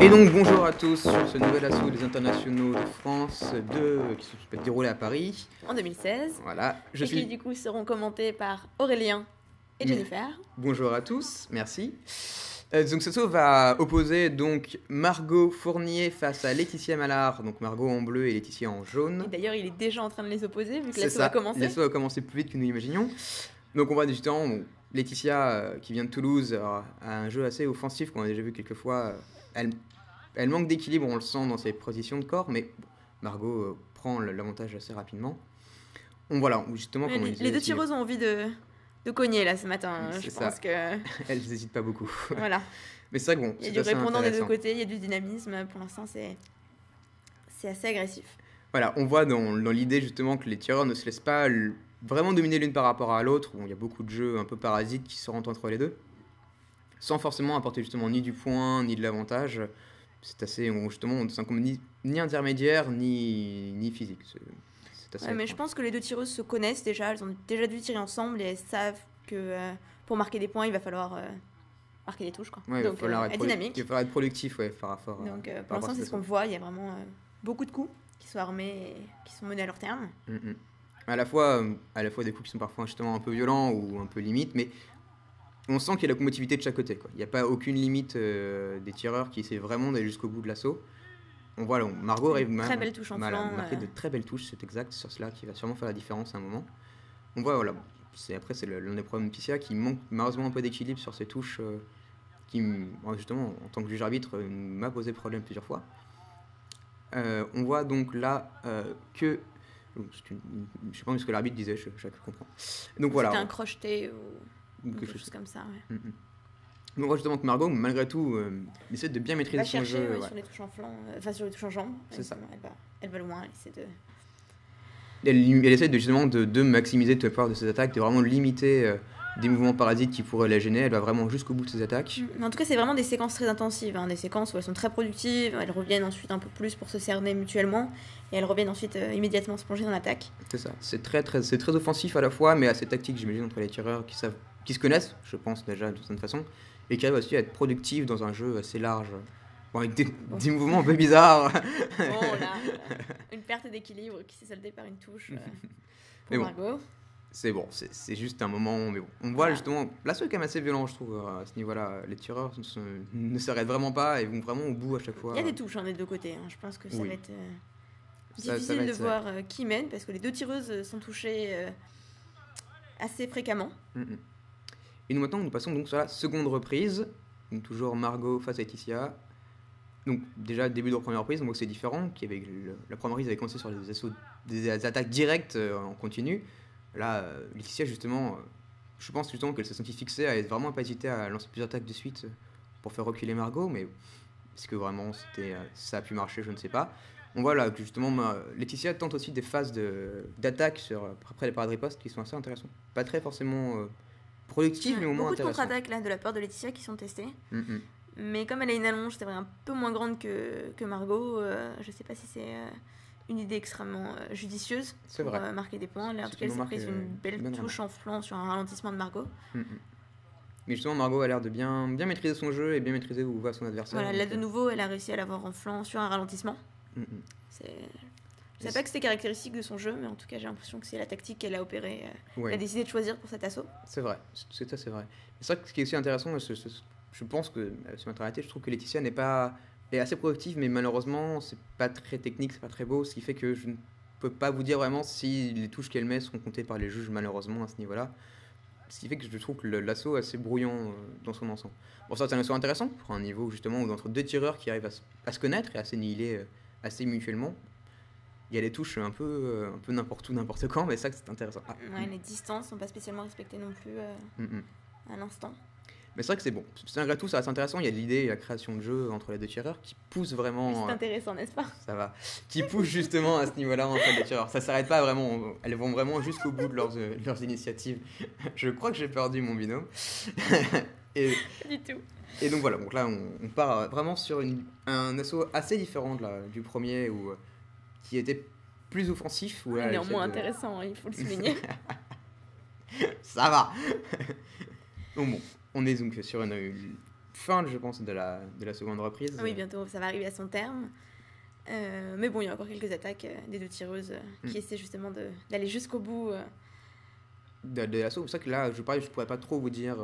Et donc bonjour à tous sur ce nouvel assaut des internationaux de France qui se peut dérouler à Paris. En 2016. Voilà, qui du coup seront commentés par Aurélien et Jennifer. Bonjour à tous, merci. Donc ce saut va opposer donc Margot Fournier face à Laetitia Mallard, donc Margot en bleu et Laetitia en jaune. Et d'ailleurs il est déjà en train de les opposer vu que l'assaut a commencé. L'assaut a commencé plus vite que nous l'imaginions. Donc on voit justement Laetitia qui vient de Toulouse a un jeu assez offensif qu'on a déjà vu quelques fois. Elle manque d'équilibre, on le sent dans ses positions de corps, mais Margot prend l'avantage assez rapidement. Voilà, justement, comme on disait, les deux tireuses ont envie de cogner là ce matin. Je pense que elles n'hésitent pas beaucoup. Voilà. Mais c'est vrai que bon, il y a du répondant des deux côtés, il y a du dynamisme. Pour l'instant, c'est assez agressif. Voilà, on voit dans l'idée justement que les tireurs ne se laissent pas vraiment dominer l'une par rapport à l'autre. Il y a beaucoup de jeux un peu parasites qui se rentrent entre les deux, sans forcément apporter justement ni du point ni de l'avantage. C'est assez, justement, on ne ni intermédiaire ni physique. C'est assez mais je pense que les deux tireuses se connaissent déjà, elles ont déjà dû tirer ensemble et elles savent que pour marquer des points, il va falloir marquer des touches. Quoi. Ouais, donc, être dynamique. Il va falloir être productif par rapport donc, pour l'instant, c'est ce qu'on voit. Il y a vraiment beaucoup de coups qui sont armés et qui sont menés à leur terme. À la fois des coups qui sont parfois justement un peu violents ou un peu limites, mais on sent qu'il y a la combativité de chaque côté. Quoi. Il n'y a pas aucune limite des tireurs qui essaient vraiment d'aller jusqu'au bout de l'assaut. On voit là, Margot arrive même très belle touche en flanc. Marquer de très belles touches, c'est exact, sur cela qui va sûrement faire la différence à un moment. On voit, voilà, c'est l'un des problèmes de Laetitia qui manque malheureusement un peu d'équilibre sur ses touches, qui, justement, en tant que juge arbitre, m'a posé problème plusieurs fois. On voit donc là que... Je sais pas ce que l'arbitre disait, je comprends. Donc voilà. C'était un crocheté ou quelque chose comme ça, ouais. On voit justement que Margot, malgré tout, essaie de bien maîtriser son jeu. Sur les touches en flanc, sur les touches en jambes. C'est ça. Elle va loin, elle essaie justement de maximiser le pouvoir de ses attaques, de vraiment limiter des mouvements parasites qui pourraient la gêner. Elle va vraiment jusqu'au bout de ses attaques. En tout cas, c'est vraiment des séquences très intensives, des séquences où elles sont très productives, elles reviennent ensuite un peu plus pour se cerner mutuellement, et elles reviennent ensuite immédiatement se plonger dans l'attaque. C'est ça, c'est très offensif à la fois, mais assez tactique, j'imagine, entre les tireurs qui se connaissent, je pense déjà d'une certaine façon, et qui arrivent aussi à être productifs dans un jeu assez large, avec des mouvements un peu bizarres. Là, une perte d'équilibre qui s'est soldée par une touche pour Margot. C'est juste un moment, mais bon. On voit justement, l'assaut est quand même assez violent, je trouve, à ce niveau-là. Les tireurs ne s'arrêtent vraiment pas et vont vraiment au bout à chaque fois. Il y a des touches des deux côtés, je pense que ça va être difficile de voir qui mène, parce que les deux tireuses sont touchées assez fréquemment. Et maintenant, nous passons donc sur la seconde reprise. Donc, toujours Margot face à Laetitia. Donc, déjà, début de la première reprise, on voit que c'est différent. La première reprise avait commencé sur des attaques directes en continu. Là, Laetitia, justement, je pense justement qu'elle s'est sentie fixée à être vraiment pas hésiter à lancer plusieurs attaques de suite pour faire reculer Margot. Mais est-ce que vraiment ça a pu marcher? Je ne sais pas. On voit là que justement, Laetitia tente aussi des phases d'attaque après les parades ripostes qui sont assez intéressantes. Pas très forcément... productive, mais au moins intéressant. Beaucoup de contre-attaques là, de la part de Laetitia qui sont testées. Mais comme elle a une allonge, c'est vrai, un peu moins grande que Margot, je sais pas si c'est une idée extrêmement judicieuse pour marquer des points. Là, en tout cas, elle s'est prise une belle touche en flanc sur un ralentissement de Margot. Mais justement, Margot a l'air de bien maîtriser son jeu et bien maîtriser où va son adversaire. Voilà, là de nouveau, elle a réussi à l'avoir en flanc sur un ralentissement. Je ne sais pas que c'était caractéristique de son jeu, mais en tout cas, j'ai l'impression que c'est la tactique qu'elle a opérée, qu'elle a décidé de choisir pour cet assaut. C'est vrai, c'est vrai. C'est vrai que ce qui est aussi intéressant, je pense que sur maternité, je trouve que Laetitia est assez productive, mais malheureusement, c'est pas très technique, c'est pas très beau, ce qui fait que je ne peux pas vous dire vraiment si les touches qu'elle met seront comptées par les juges, malheureusement, à ce niveau-là. Ce qui fait que je trouve que l'assaut est assez brouillon dans son ensemble. Bon, ça, c'est un assaut intéressant pour un niveau justement où entre deux tireurs qui arrivent à se connaître et à s'annihiler assez mutuellement. Il y a des touches un peu n'importe où, n'importe quand, mais ça, c'est intéressant. Les distances sont pas spécialement respectées non plus à l'instant. Mais c'est vrai que c'est bon. Malgré tout, ça reste intéressant. Il y a l'idée et la création de jeu entre les deux tireurs qui pousse vraiment... C'est intéressant, n'est-ce pas? Ça va. Qui pousse justement à ce niveau-là entre les tireurs. Ça s'arrête pas vraiment. Elles vont vraiment jusqu'au bout de leurs initiatives. Je crois que j'ai perdu mon binôme. Pas du tout. Et donc voilà. Donc là, on part vraiment sur un assaut assez différent du premier qui était plus offensif. Néanmoins intéressant, il faut le souligner. Ça va. Donc bon, on est donc sur fin, je pense, de la seconde reprise. Oui, bientôt, ça va arriver à son terme. Mais bon, il y a encore quelques attaques des deux tireuses qui essaient justement d'aller jusqu'au bout. De l'assaut. C'est vrai que là, je pourrais pas trop vous dire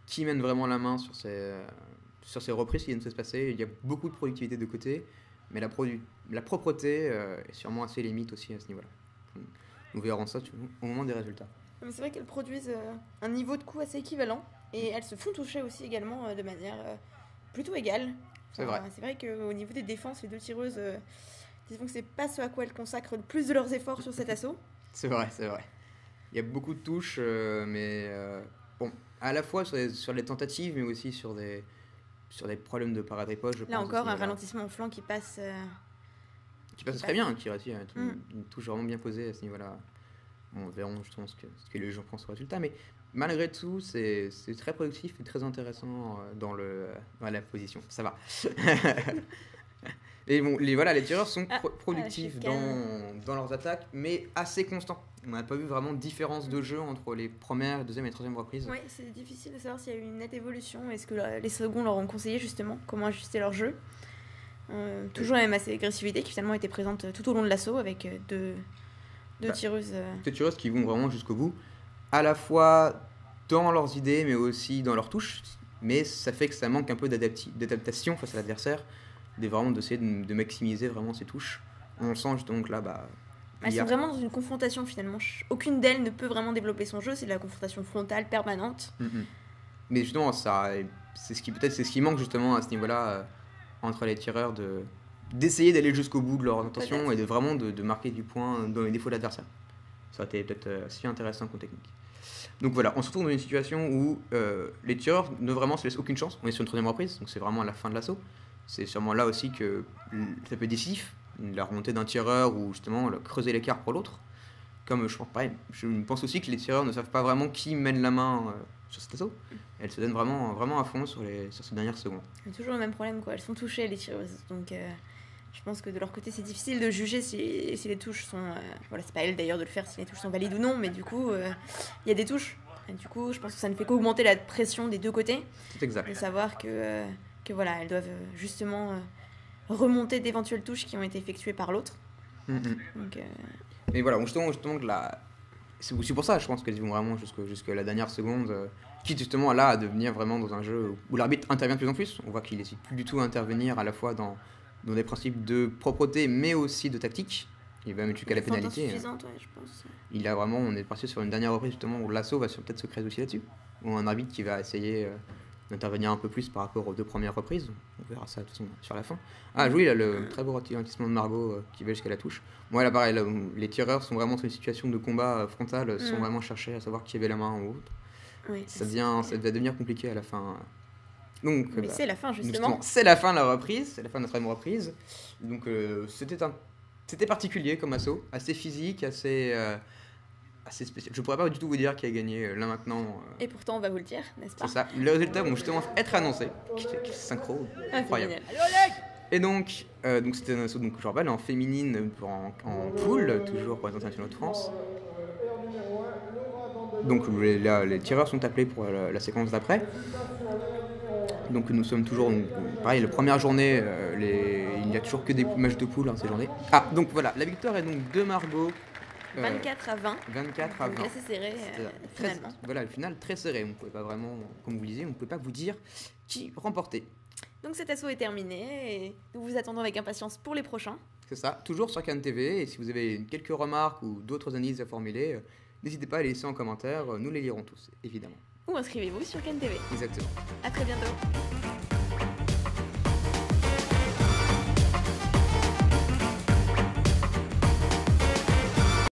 qui mène vraiment la main sur ces reprises qui viennent de se passer. Il y a beaucoup de productivité de côté, mais la propreté est sûrement assez limite aussi à ce niveau-là. Nous verrons ça au moment des résultats. Mais c'est vrai qu'elles produisent un niveau de coup assez équivalent et elles se font toucher aussi également de manière plutôt égale. C'est vrai. C'est vrai qu'au niveau des défenses, les deux tireuses, disons que c'est pas ce à quoi elles consacrent le plus de leurs efforts sur cet assaut. C'est vrai. Il y a beaucoup de touches, mais bon, à la fois sur les tentatives, mais aussi sur des problèmes de paratripoche, je pense. Là encore, un ralentissement en flanc qui passe... qui passe très bien, qui réussit une touche vraiment bien posée à ce niveau-là. Bon, verrons justement ce que les gens pensent au résultat, mais malgré tout, c'est très productif et très intéressant dans la position. Ça va. Et bon, les tireurs sont productifs dans leurs attaques, mais assez constants. On n'a pas vu vraiment de différence de jeu entre les premières, deuxième et troisième reprises. Oui, c'est difficile de savoir s'il y a eu une nette évolution. Est-ce que les seconds leur ont conseillé justement comment ajuster leur jeu. Toujours la même agressivité qui finalement était présente tout au long de l'assaut avec deux tireuses. Deux tireuses qui vont vraiment jusqu'au bout, à la fois dans leurs idées, mais aussi dans leurs touches. Mais ça fait que ça manque un peu d'adaptation face à l'adversaire, vraiment d'essayer de maximiser vraiment ses touches. On sent justement que là, elles sont vraiment dans une confrontation finalement. Aucune d'elles ne peut vraiment développer son jeu, c'est de la confrontation frontale permanente. Mais justement, c'est ce qui manque justement à ce niveau-là entre les tireurs d'essayer d'aller jusqu'au bout de leur intention et de marquer du point dans les défauts de l'adversaire. Ça aurait été peut-être si intéressant comme technique. Donc voilà, on se retrouve dans une situation où les tireurs ne vraiment se laissent aucune chance. On est sur une troisième reprise, donc c'est vraiment à la fin de l'assaut. C'est sûrement là aussi que ça peut être décisif, la remontée d'un tireur ou justement creuser l'écart pour l'autre. Comme je pense aussi que les tireurs ne savent pas vraiment qui mène la main sur cet assaut. Elles se donnent vraiment à fond sur ces dernières secondes. C'est toujours le même problème, quoi. Elles sont touchées, les tireuses. Donc je pense que de leur côté, c'est difficile de juger si les touches sont... c'est pas elle d'ailleurs de le faire si les touches sont valides ou non, mais du coup, il y a des touches. Et du coup, je pense que ça ne fait qu'augmenter la pression des deux côtés. C'est exact. De savoir que elles doivent justement remonter d'éventuelles touches qui ont été effectuées par l'autre. Donc, et voilà, justement c'est aussi pour ça, je pense qu'elles vont vraiment jusqu'à la dernière seconde, quitte justement là à devenir vraiment dans un jeu où l'arbitre intervient de plus en plus. On voit qu'il n'hésite plus du tout à intervenir à la fois dans des principes de propreté, mais aussi de tactique. Il va même jusqu'à la pénalité. Je pense. On est parti sur une dernière reprise justement où l'assaut va peut-être se créer aussi là-dessus. Ou un arbitre qui va essayer d'intervenir un peu plus par rapport aux deux premières reprises. On verra ça de toute façon sur la fin. Oui, là, le très beau ralentissement de Margot qui va jusqu'à la touche. Bon, là pareil, les tireurs sont vraiment sur une situation de combat frontal, sans vraiment chercher à savoir qui avait la main ou autre. Oui, ça va devenir compliqué à la fin. Donc, mais c'est la fin justement. C'est la fin de la reprise, c'est la fin de notre troisième reprise. Donc c'était particulier comme assaut, assez physique, assez spécial. Je pourrais pas du tout vous dire qui a gagné là maintenant. Et pourtant on va vous le dire, n'est-ce pas? C'est ça. Les résultats vont justement être annoncés. Synchro, incroyable. Et donc c'était un assaut, donc je rappelle, en féminine en poule, toujours pour les internationaux de France. Donc les tireurs sont appelés pour la séquence d'après. Donc nous sommes toujours, pareil, la première journée, il n'y a toujours que des matchs de poule ces journées. Donc voilà, la victoire est donc de Margot. 24 à 20. 24 à 20. Assez serré, finalement. Voilà, le final très serré. On ne pouvait pas vraiment, comme vous le disiez, on ne pouvait pas vous dire qui remportait. Donc cet assaut est terminé et nous vous attendons avec impatience pour les prochains. C'est ça, toujours sur Cannes TV. Et si vous avez quelques remarques ou d'autres analyses à formuler, n'hésitez pas à les laisser en commentaire. Nous les lirons tous, évidemment. Ou inscrivez-vous sur Cannes TV. Exactement. À très bientôt.